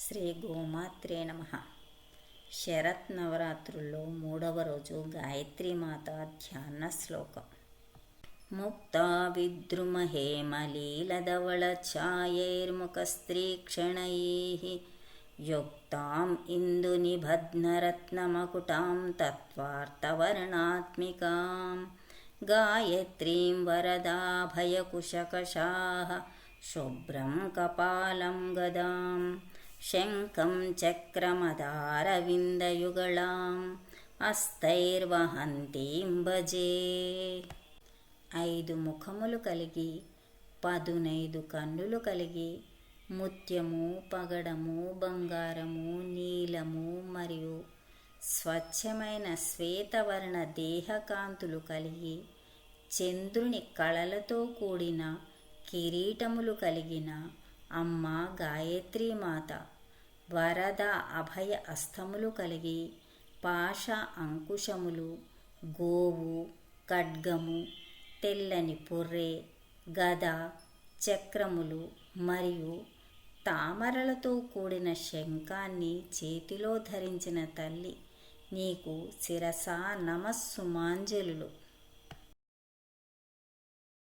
శ్రీ గోమాత్రే నమః. శరత్ నవరాత్రుల్లో 3వ రోజు గాయత్రీమాత ధ్యాన శ్లోకం. ముక్తా విద్రుమహేమలీలధవళఛాయైర్ముఖస్త్రీక్షణైః యుక్తాం ఇందునిబధ్నరత్నమకుటాం తత్వార్తవర్ణాత్మికాం గాయత్రీం వరదాభయకుశకషాః శుభ్రం కపాలం గదాం శంఖం చక్రమదారవిందయుగళాం హస్తైర్వహంతీం భజే. 5 ముఖములు కలిగి 15 కన్నులు కలిగి ముత్యము, పగడము, బంగారము, నీలము మరియు స్వచ్ఛమైన శ్వేతవర్ణ దేహకాంతులు కలిగి చంద్రుని కళలతో కూడిన కిరీటములు కలిగిన అమ్మ గాయత్రీమాత వరద అభయ అస్తములు కలిగి పాశ అంకుశములు, గోవు, ఖడ్గము, తెల్లని పుర్రె, గద, చక్రములు మరియు తామరలతో కూడిన శంఖాన్ని చేతిలో ధరించిన తల్లి నీకు శిరసా నమస్సుమాంజలులు.